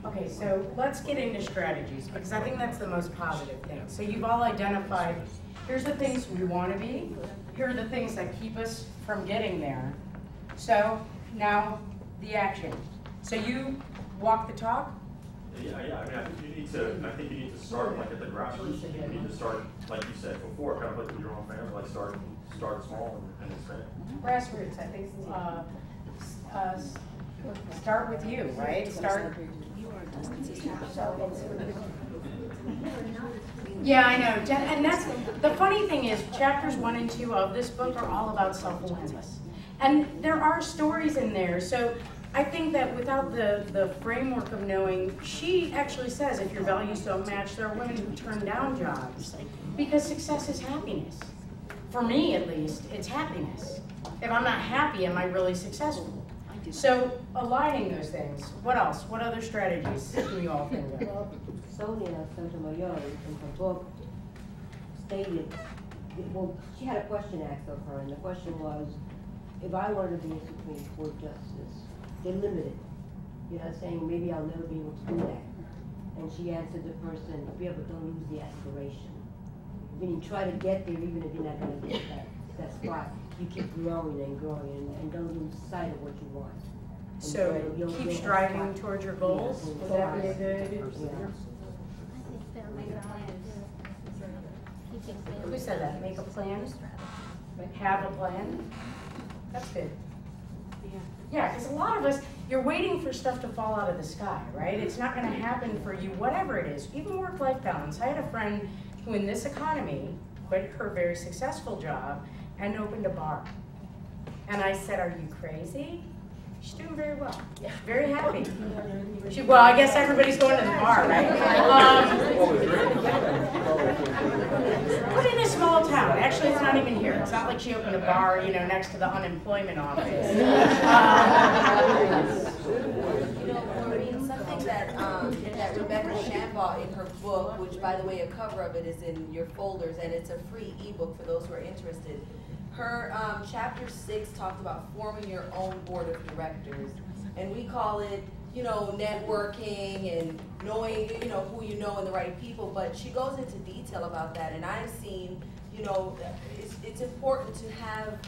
Okay, so let's get into strategies, because I think that's the most positive thing. So you've all identified, here's the things we want to be, here are the things that keep us from getting there. So now the action. So you walk the talk? Yeah. I mean, I think you need to start like at the grassroots. You need to start, like you said before, kind of like with your own family, like start small and expand. Grassroots, I think. Start with you, right? Start. Yeah, I know. And that's the funny thing is, chapters 1 and 2 of this book are all about self-awareness, and there are stories in there. So I think that without the framework of knowing, she actually says if your values don't match, there are women who turn down jobs because success is happiness. For me, at least, it's happiness. If I'm not happy, am I really successful? So aligning those things. What else? What other strategies do you all think of? Well, Sonia Sotomayor in her book stated, well, she had a question asked of her, and the question was, if I wanted to be a Supreme Court justice, they're limited. You know, saying maybe I'll never be able to do that. And she answered the person, yeah, but don't lose the aspiration. Meaning try to get there even if you're not going to get that spot. You keep growing and growing and don't lose sight of what you want. And so you'll keep striving towards your goals. Yes, Would that be a good? Who said that? Make a plan? Have a plan? That's good. Yeah, because a lot of us, you're waiting for stuff to fall out of the sky, right? It's not going to happen for you, whatever it is. Even work-life balance. I had a friend who in this economy quit her very successful job and opened a bar. And I said, are you crazy? She's doing very well. Yeah, very happy. Well, I guess everybody's going to the bar, right? But in a small town. Actually, it's not even here. It's not like she opened a bar, you know, next to the unemployment office. Maureen, something that Rebecca Shambaugh in her book, which by the way, a cover of it is in your folders, and it's a free ebook for those who are interested. Her chapter 6 talked about forming your own board of directors, and we call it, you know, networking and knowing, you know, who you know and the right people. But she goes into detail about that, and I've seen, you know, it's important to have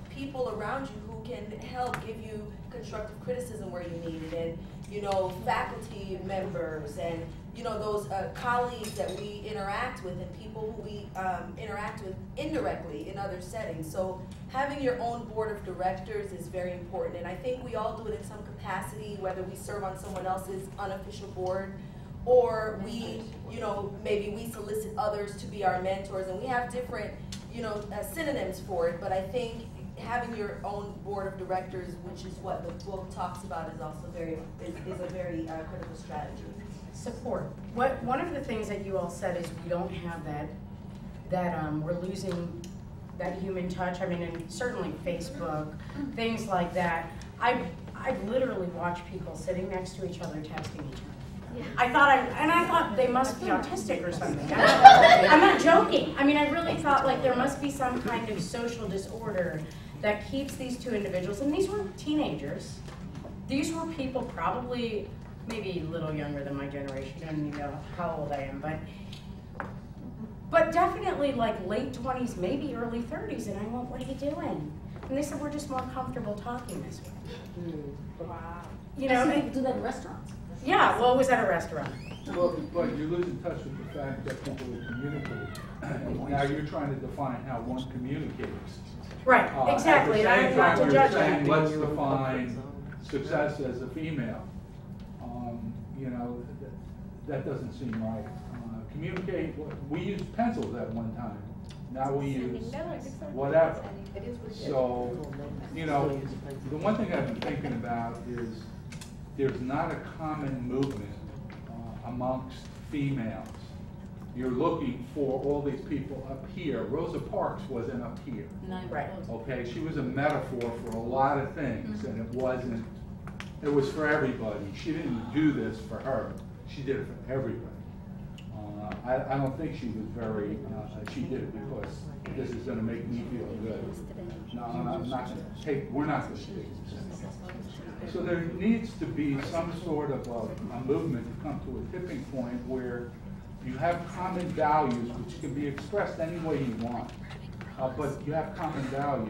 people around you who can help give you constructive criticism where you need it, and you know, faculty members, and you know, those colleagues that we interact with, and people who we interact with indirectly in other settings. So having your own board of directors is very important, and I think we all do it in some capacity, whether we serve on someone else's unofficial board, or we, you know, maybe we solicit others to be our mentors, and we have different, you know, synonyms for it. But I think having your own board of directors, which is what the book talks about, is also is a very critical strategy. Support. One of the things that you all said is we don't have that we're losing that human touch. I mean, and certainly Facebook, things like that. I've literally watched people sitting next to each other texting each other. Yeah. I thought they must be autistic or something. I'm not joking. I mean, I really thought like there must be some kind of social disorder that keeps these two individuals, and these were teenagers. These were people probably maybe a little younger than my generation. I don't even know how old I am, but definitely like late 20s, maybe early 30s, and I went, what are you doing? And they said, we're just more comfortable talking this way. Wow. You know, they do that in restaurants. Yeah, well, it was at a restaurant. Well, but you're losing touch with the fact that people will communicate. Now you're trying to define how one communicates. Right, exactly. And I'm not to judge that. Let's define success as a female. You know, that doesn't seem right. Communicate. We used pencils at one time. Now we use whatever. So, you know, the one thing I've been thinking about is there's not a common movement amongst females. You're looking for all these people up here. Rosa Parks wasn't up here. Right. Okay, she was a metaphor for a lot of things, and it was for everybody. She didn't do this for her. She did it for everybody. I don't think she was very, she did it because this is gonna make me feel good. No, I'm not gonna take, we're not gonna take this. So there needs to be some sort of a movement to come to a tipping point where you have common values which can be expressed any way you want, but you have common values.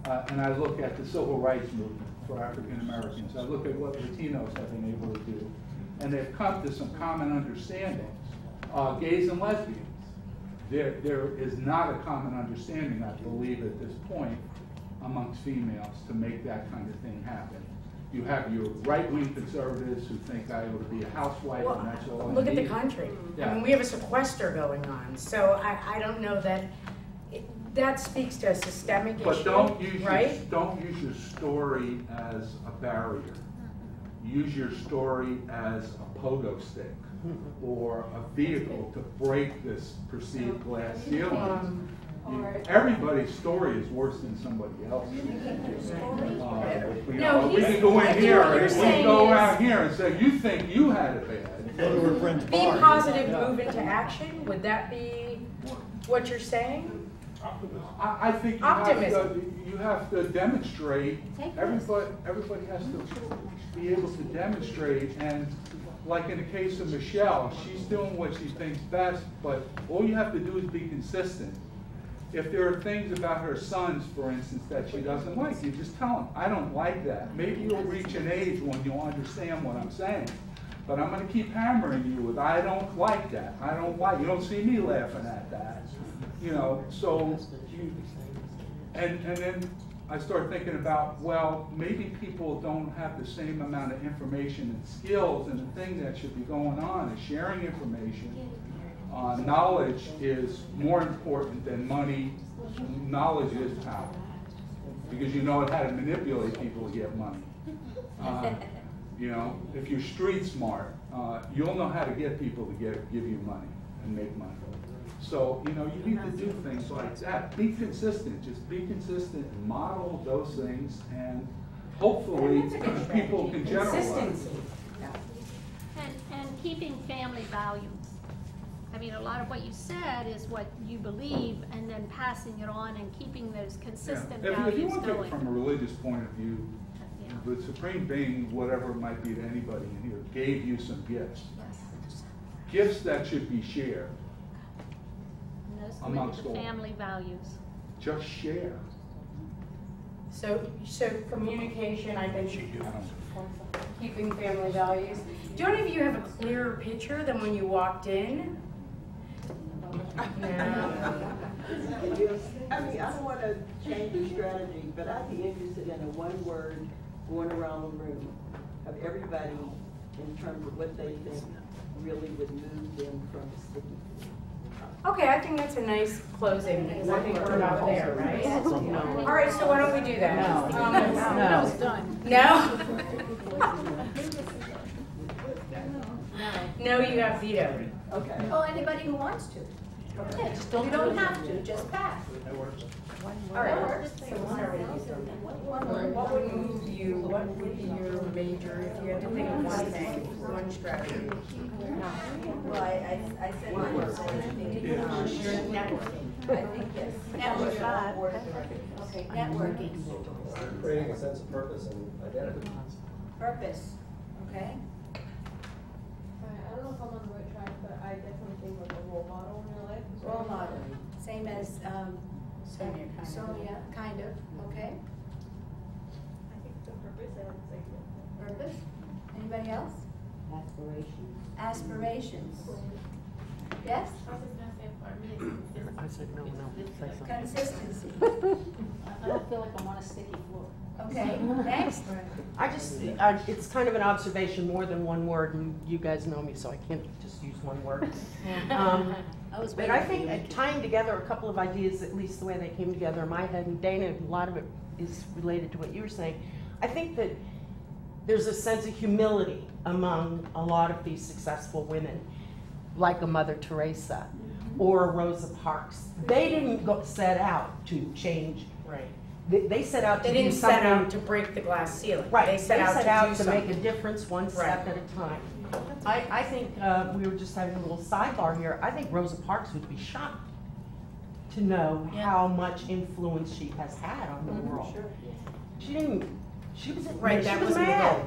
And I look at the civil rights movement for African Americans. I look at what Latinos have been able to do. And they've come to some common understandings. Gays and lesbians. There is not a common understanding, I believe, at this point amongst females to make that kind of thing happen. You have your right-wing conservatives who think I ought to be a housewife and that's all I need. Look at the country. Yeah. I mean, we have a sequester going on, so I don't know that, that speaks to a systemic issue, But don't use right? don't use your story as a barrier. Use your story as a pogo stick or a vehicle to break this perceived glass ceiling. Everybody's story is worse than somebody else's. No, We can go in here and we can go around here and say, you think you had it bad. Be positive, move into action, would that be what you're saying? I think you have to demonstrate, everybody has to be able to demonstrate, and like in the case of Michelle, she's doing what she thinks best, but all you have to do is be consistent. If there are things about her sons, for instance, that she doesn't like, you just tell them, I don't like that. Maybe you'll reach an age when you'll understand what I'm saying. But I'm going to keep hammering you with, I don't like that. I don't like, you don't see me laughing at that. You know, so, and then I start thinking about, well, maybe people don't have the same amount of information and skills, and the thing that should be going on is sharing information. Knowledge is more important than money. Knowledge is power, because you know how to manipulate people to get money. You know, if you're street smart, you'll know how to get people to give you money and make money. So, you know, you need to do things like that. Be consistent. Just be consistent and model those things, and hopefully people can generalize. Consistency. And keeping family values. I mean, a lot of what you said is what you believe, and then passing it on and keeping those consistent If you values look at it going. from a religious point of view, Yeah. the Supreme Being, whatever it might be to anybody in here, gave you some gifts. Yes. Gifts that should be shared. And those Amongst are all. the family values. Just share. So communication, I think, keeping family values. Do any of you have a clearer picture than when you walked in? No. I mean, I don't want to change your strategy, but I'd be interested in a one word going around the room of everybody in terms of what they think really would move them from sticky. Okay, I think that's a nice closing, because I think we're about there, right? All right, so why don't we do that? No, it's done. No? No, you have veto. Okay. Oh, anybody who wants to. Yeah, just you don't have to, just pass. All right. So we'll start with you. What would move you, what would be your major, if you had to think of one thing, one strategy? Well, I said mine was, I think, Your networking. I think yes. Networking. Board of directors. Okay, networking, Creating a sense of purpose and identity. purpose, okay? I don't know if I'm on the right track, but I definitely think like a role model in your life. is very Role model, important. same as, Sonia, kind of. Sonia, kind of, okay? I think the purpose and it's like. Purpose, anybody else? Aspirations. Aspirations. Yes? I was just gonna say for me, it's I said no, say something. Consistency, I don't feel like I'm on a sticky floor. okay, next? I just, it's kind of an observation, more than one word, and you guys know me, so I can't just use one word. But I think tying together a couple of ideas, at least the way they came together in my head, and Dana, a lot of it is related to what you were saying. I think that there's a sense of humility among a lot of these successful women, like a Mother Teresa or a Rosa Parks. They didn't set out to change Right. they set out to They do didn't set out something. to break the glass ceiling. Right, They set out to do make a something. difference one step Right. at a time. I think, we were just having a little sidebar here, I think Rosa Parks would be shocked to know how much influence she has had on the world. She didn't, she was, Right, she that was wasn't the mad, goal.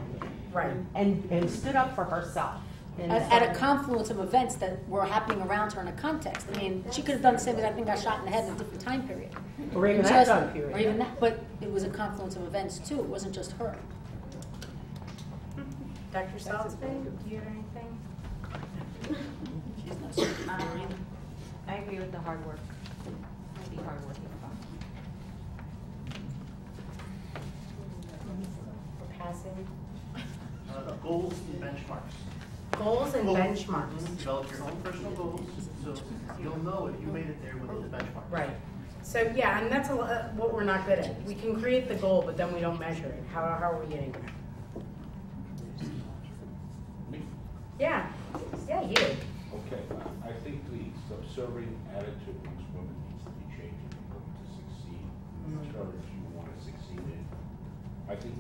Right. and stood up for herself. And At a so- confluence of events that were happening around her in a context. I mean, she could have done the same thing, got shot in the head in a different time period. Or even that Just- time period. Or even that, but it was a confluence of events too, it wasn't just her. Dr. Saltzman, do you have anything? I agree with the hard work. Be hardworking about. We're passing. Goals and benchmarks. Goals and benchmarks. Develop your own personal goals, so you'll know if you made it there within the benchmark. Right. So, yeah, and that's what we're not good at. We can create the goal, but then we don't measure it. How are we getting there? Yeah. Yeah, you. Okay, I think the subservient attitude amongst women needs to be changing in order to succeed, whatever you want to succeed in. I think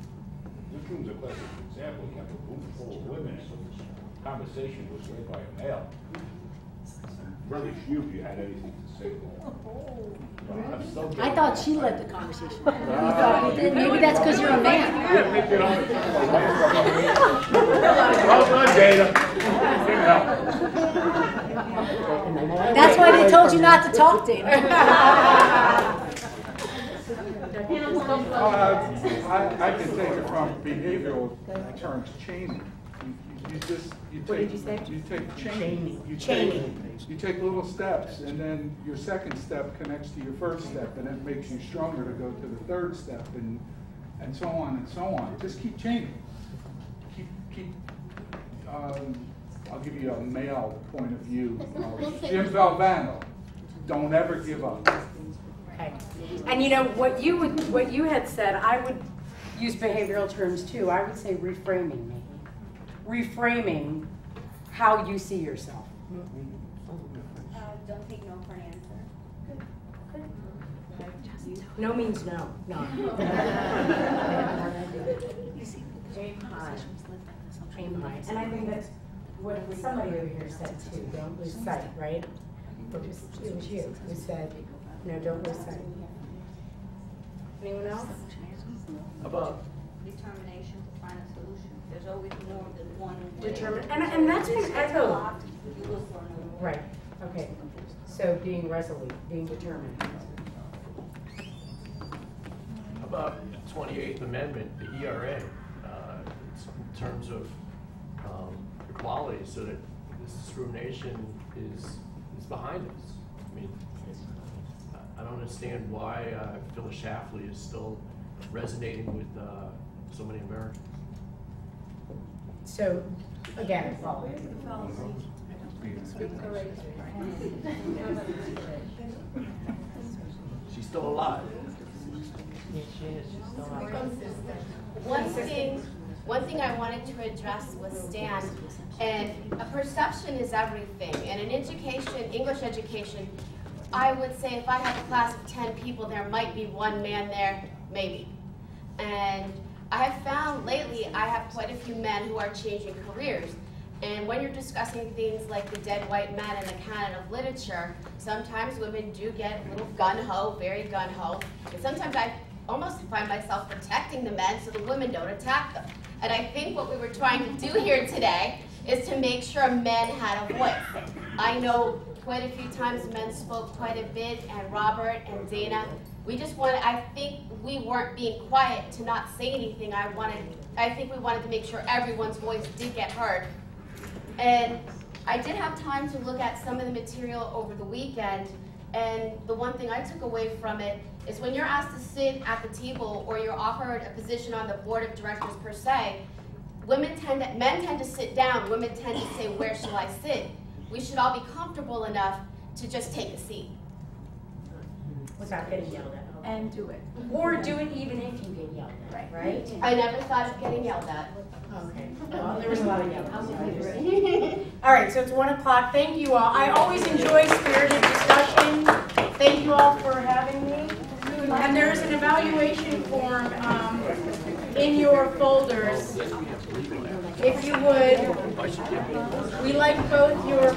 this room's a classic example. You have a room full of women, so this conversation was led by a male. Really few of you had anything to say. I'm so I glad. thought she led the conversation. Maybe that's because you're a man. Well done, Dana. That's why they told you not to talk, Dana. I can take it from behavioral terms, chaining. What did you say? You take chaining. You take little steps, and then your second step connects to your first step, and it makes you stronger to go to the third step, and so on and so on. Just keep chaining. I'll give you a male point of view. Jim Valvano, don't ever give up. Okay. And you know, what you had said, I would use behavioral terms too. I would say reframing, maybe. Reframing how you see yourself. Don't take no for an answer. No means no. No. Aim high. Aim high. And I think that's what somebody over here said too. Don't lose sight, right? It was you who said, no, don't lose sight. Anyone else? About Determination to find a solution. There's always more than one way. And that's been echoed. You look for another way. Right. Okay. So being resolute, being determined. About 28th Amendment, the ERA, in terms of equality, so that this discrimination is behind us. I mean, I don't understand why Phyllis Schlafly is still resonating with so many Americans. So, again, She's still alive. Yes, she is, she's still alive. One thing I wanted to address was Stan, and a perception is everything. And in education, English education, I would say if I had a class of 10 people, there might be one man there, maybe. And I have found lately, I have quite a few men who are changing careers. And when you're discussing things like the dead white man and the canon of literature, sometimes women do get a little gun-ho, very gun-ho. And sometimes I almost find myself protecting the men so the women don't attack them. And I think what we were trying to do here today is to make sure men had a voice. I know quite a few times men spoke quite a bit, and Robert and Dana, I think we weren't being quiet to not say anything. I think we wanted to make sure everyone's voice did get heard. And I did have time to look at some of the material over the weekend, and the one thing I took away from it is when you're asked to sit at the table or you're offered a position on the board of directors per se, men tend to sit down, women tend to say, where shall I sit? We should all be comfortable enough to just take a seat. Without getting yelled at. And do it. Or do it even if you get yelled at, right? I never thought of getting yelled at. Okay. Well, there was a lot of yelling. All right, so it's 1 o'clock. Thank you all. I always enjoy spirited discussion. Thank you all for having me. And there is an evaluation. evaluation form in your folders. If you would, we like both your